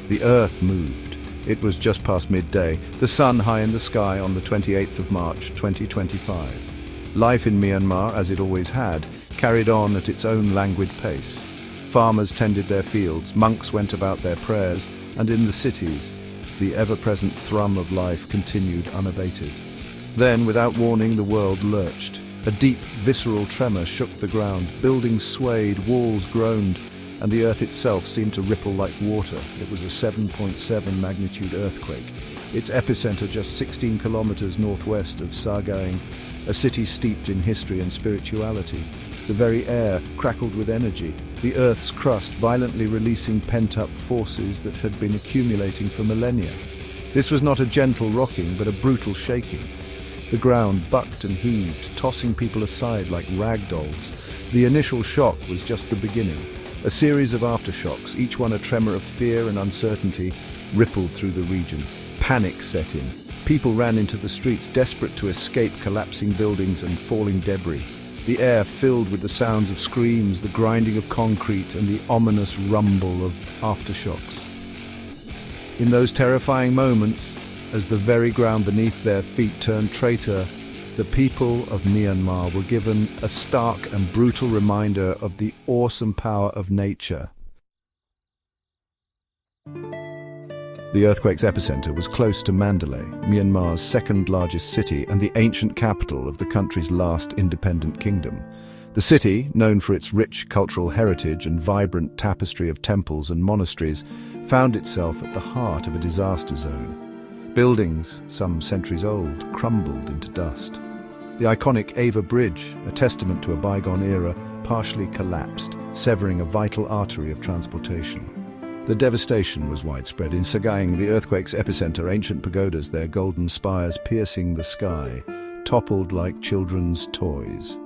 The earth moved. It was just past midday, the sun high in the sky on the 28th of March, 2025. Life in Myanmar, as it always had, carried on at its own languid pace. Farmers tended their fields, monks went about their prayers, and in the cities, the ever-present thrum of life continued unabated. Then, without warning, the world lurched. A deep, visceral tremor shook the ground, buildings swayed, walls groaned, and the earth itself seemed to ripple like water. It was a 7.7 magnitude earthquake, its epicenter just 16 kilometers northwest of Sagaing, a city steeped in history and spirituality. The very air crackled with energy, the earth's crust violently releasing pent-up forces that had been accumulating for millennia. This was not a gentle rocking, but a brutal shaking. The ground bucked and heaved, tossing people aside like rag dolls. The initial shock was just the beginning. A series of aftershocks, each one a tremor of fear and uncertainty, rippled through the region. Panic set in. People ran into the streets, desperate to escape collapsing buildings and falling debris. The air filled with the sounds of screams, the grinding of concrete, and the ominous rumble of aftershocks. In those terrifying moments, as the very ground beneath their feet turned traitor, the people of Myanmar were given a stark and brutal reminder of the awesome power of nature. The earthquake's epicenter was close to Mandalay, Myanmar's second-largest city and the ancient capital of the country's last independent kingdom. The city, known for its rich cultural heritage and vibrant tapestry of temples and monasteries, found itself at the heart of a disaster zone. Buildings, some centuries old, crumbled into dust. The iconic Ava Bridge, a testament to a bygone era, partially collapsed, severing a vital artery of transportation. The devastation was widespread. In Sagaing, the earthquake's epicenter, ancient pagodas, their golden spires piercing the sky, toppled like children's toys.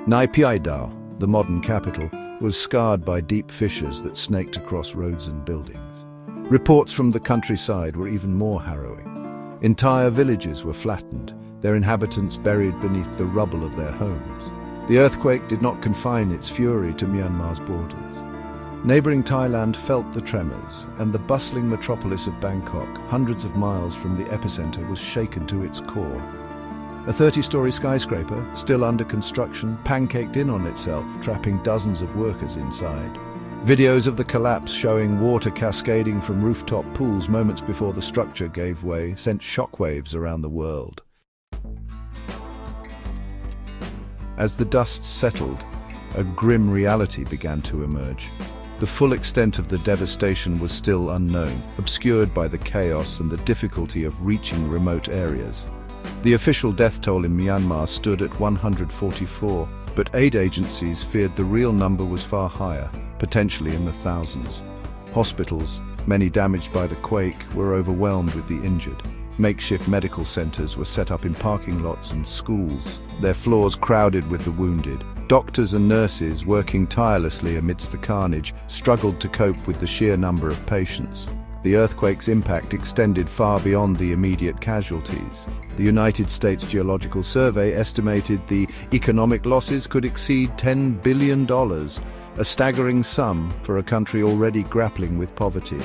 Nai Piai Dao, the modern capital, was scarred by deep fissures that snaked across roads and buildings. Reports from the countryside were even more harrowing. Entire villages were flattened, their inhabitants buried beneath the rubble of their homes. The earthquake did not confine its fury to Myanmar's borders. Neighboring Thailand felt the tremors, and the bustling metropolis of Bangkok, hundreds of miles from the epicenter, was shaken to its core. A 30-story skyscraper, still under construction, pancaked in on itself, trapping dozens of workers inside. Videos of the collapse showing water cascading from rooftop pools moments before the structure gave way sent shockwaves around the world. As the dust settled, a grim reality began to emerge. The full extent of the devastation was still unknown, obscured by the chaos and the difficulty of reaching remote areas. The official death toll in Myanmar stood at 144, but aid agencies feared the real number was far higher, potentially in the thousands. Hospitals, many damaged by the quake, were overwhelmed with the injured. Makeshift medical centers were set up in parking lots and schools, their floors crowded with the wounded. Doctors and nurses, working tirelessly amidst the carnage, struggled to cope with the sheer number of patients. The earthquake's impact extended far beyond the immediate casualties. The United States Geological Survey estimated the economic losses could exceed $10 billion, a staggering sum for a country already grappling with poverty.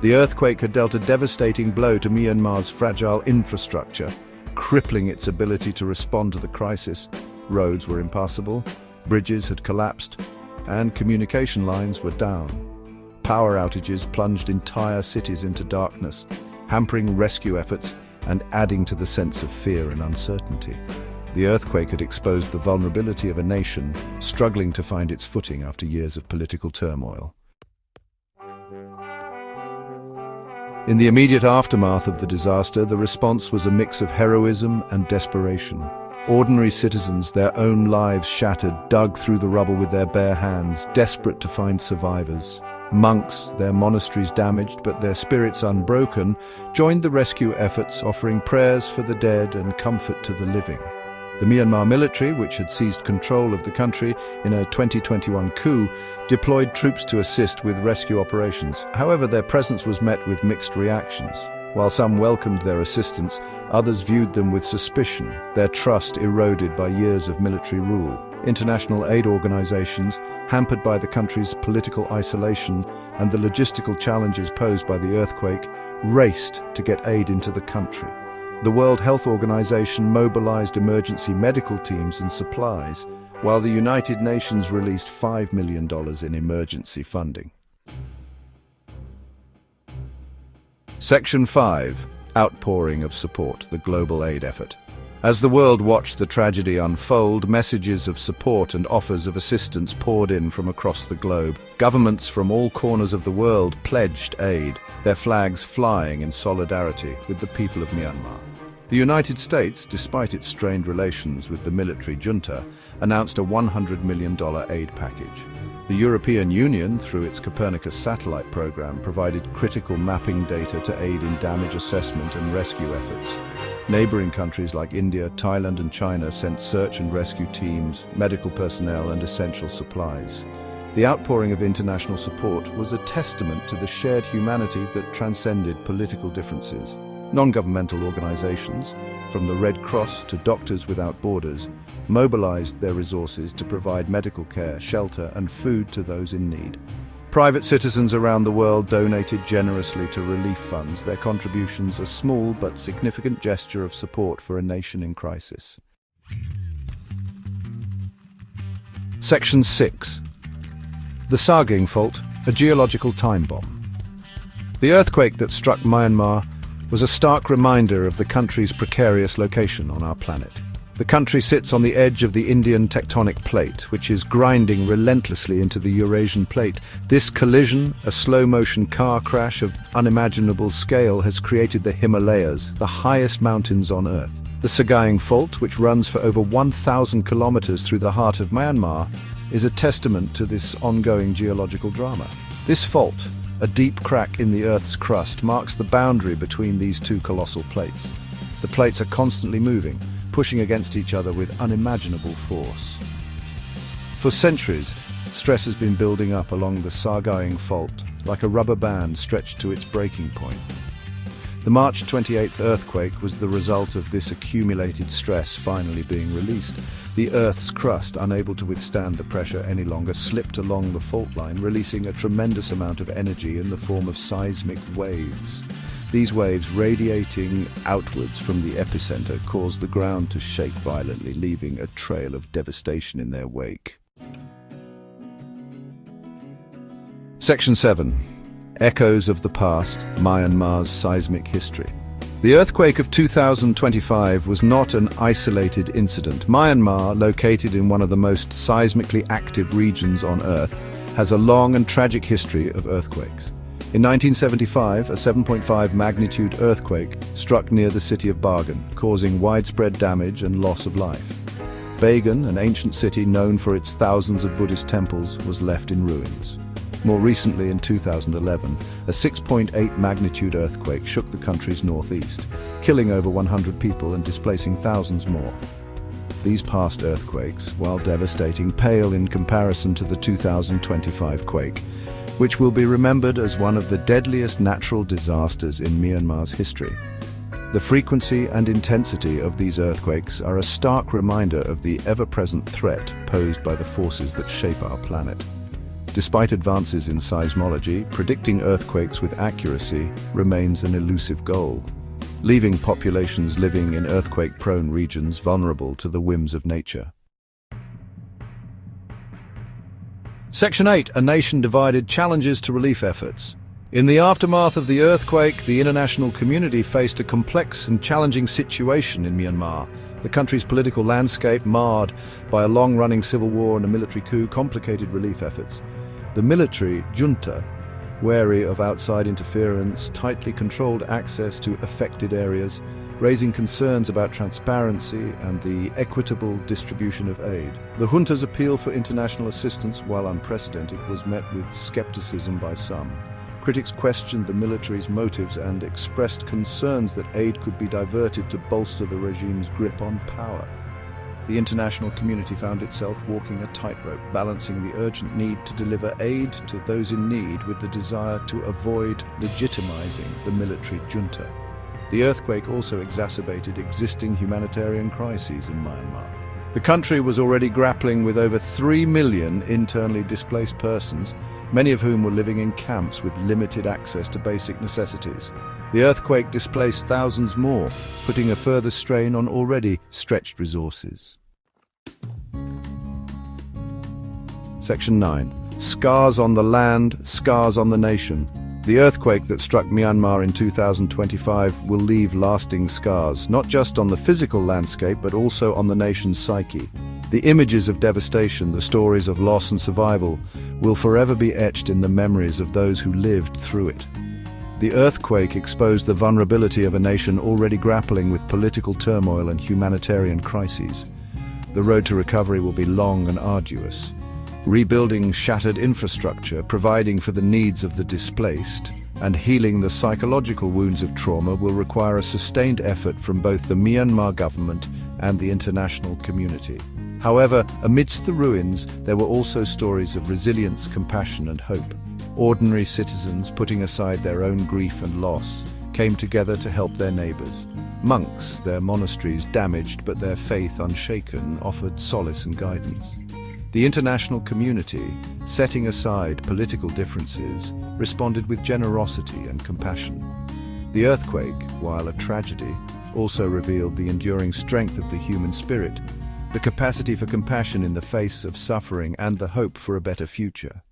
The earthquake had dealt a devastating blow to Myanmar's fragile infrastructure, crippling its ability to respond to the crisis. Roads were impassable, bridges had collapsed, and communication lines were down. Power outages plunged entire cities into darkness, hampering rescue efforts and adding to the sense of fear and uncertainty. The earthquake had exposed the vulnerability of a nation struggling to find its footing after years of political turmoil. In the immediate aftermath of the disaster, the response was a mix of heroism and desperation. Ordinary citizens, their own lives shattered, dug through the rubble with their bare hands, desperate to find survivors. Monks, their monasteries damaged but their spirits unbroken, joined the rescue efforts, offering prayers for the dead and comfort to the living. The Myanmar military, which had seized control of the country in a 2021 coup, deployed troops to assist with rescue operations. However, their presence was met with mixed reactions. While some welcomed their assistance, others viewed them with suspicion, their trust eroded by years of military rule. International aid organizations, hampered by the country's political isolation and the logistical challenges posed by the earthquake, raced to get aid into the country. The World Health Organization mobilized emergency medical teams and supplies, while the United Nations released $5 million in emergency funding. Section 5. Outpouring of support, the global aid effort. As the world watched the tragedy unfold, messages of support and offers of assistance poured in from across the globe. Governments from all corners of the world pledged aid, their flags flying in solidarity with the people of Myanmar. The United States, despite its strained relations with the military junta, announced a $100 million aid package. The European Union, through its Copernicus satellite program, provided critical mapping data to aid in damage assessment and rescue efforts. Neighboring countries like India, Thailand and China sent search and rescue teams, medical personnel and essential supplies. The outpouring of international support was a testament to the shared humanity that transcended political differences. Non-governmental organizations, from the Red Cross to Doctors Without Borders, mobilized their resources to provide medical care, shelter and food to those in need. Private citizens around the world donated generously to relief funds, their contributions a small but significant gesture of support for a nation in crisis. Section 6. The Saging Fault, a geological time bomb. The earthquake that struck Myanmar was a stark reminder of the country's precarious location on our planet. The country sits on the edge of the Indian tectonic plate, which is grinding relentlessly into the Eurasian plate. This collision, a slow-motion car crash of unimaginable scale, has created the Himalayas, the highest mountains on Earth. The Saging Fault, which runs for over 1,000 kilometers through the heart of Myanmar, is a testament to this ongoing geological drama. This fault, a deep crack in the Earth's crust, marks the boundary between these two colossal plates. The plates are constantly moving, pushing against each other with unimaginable force. For centuries, stress has been building up along the Saging Fault, like a rubber band stretched to its breaking point. The March 28th earthquake was the result of this accumulated stress finally being released. The Earth's crust, unable to withstand the pressure any longer, slipped along the fault line, releasing a tremendous amount of energy in the form of seismic waves. These waves, radiating outwards from the epicenter, caused the ground to shake violently, leaving a trail of devastation in their wake. Section 7. Echoes of the Past, Myanmar's Seismic History. The earthquake of 2025 was not an isolated incident. Myanmar, located in one of the most seismically active regions on Earth, has a long and tragic history of earthquakes. In 1975, a 7.5 magnitude earthquake struck near the city of Bagan, causing widespread damage and loss of life. Bagan, an ancient city known for its thousands of Buddhist temples, was left in ruins. More recently, in 2011, a 6.8 magnitude earthquake shook the country's northeast, killing over 100 people and displacing thousands more. These past earthquakes, while devastating, pale in comparison to the 2025 quake, which will be remembered as one of the deadliest natural disasters in Myanmar's history. The frequency and intensity of these earthquakes are a stark reminder of the ever-present threat posed by the forces that shape our planet. Despite advances in seismology, predicting earthquakes with accuracy remains an elusive goal, leaving populations living in earthquake-prone regions vulnerable to the whims of nature. Section 8. A nation divided, challenges to relief efforts. In the aftermath of the earthquake, the international community faced a complex and challenging situation in Myanmar. The country's political landscape, marred by a long-running civil war and a military coup, complicated relief efforts. The military junta, wary of outside interference, tightly controlled access to affected areas, raising concerns about transparency and the equitable distribution of aid. The junta's appeal for international assistance, while unprecedented, was met with skepticism by some. Critics questioned the military's motives and expressed concerns that aid could be diverted to bolster the regime's grip on power. The international community found itself walking a tightrope, balancing the urgent need to deliver aid to those in need with the desire to avoid legitimizing the military junta. The earthquake also exacerbated existing humanitarian crises in Myanmar. The The country was already grappling with over 3 million internally displaced persons, many of whom were living in camps with limited access to basic necessities. The earthquake displaced thousands more, putting a further strain on already stretched resources. Section 9. Scars on the land, scars on the nation. The earthquake that struck Myanmar in 2025 will leave lasting scars, not just on the physical landscape, but also on the nation's psyche. The images of devastation, the stories of loss and survival, will forever be etched in the memories of those who lived through it. The earthquake exposed the vulnerability of a nation already grappling with political turmoil and humanitarian crises. The road to recovery will be long and arduous. Rebuilding shattered infrastructure, providing for the needs of the displaced, and healing the psychological wounds of trauma will require a sustained effort from both the Myanmar government and the international community. However, amidst the ruins, there were also stories of resilience, compassion, and hope. Ordinary citizens, putting aside their own grief and loss, came together to help their neighbors. Monks, their monasteries damaged but their faith unshaken, offered solace and guidance. The international community, setting aside political differences, responded with generosity and compassion. The earthquake, while a tragedy, also revealed the enduring strength of the human spirit, the capacity for compassion in the face of suffering, and the hope for a better future.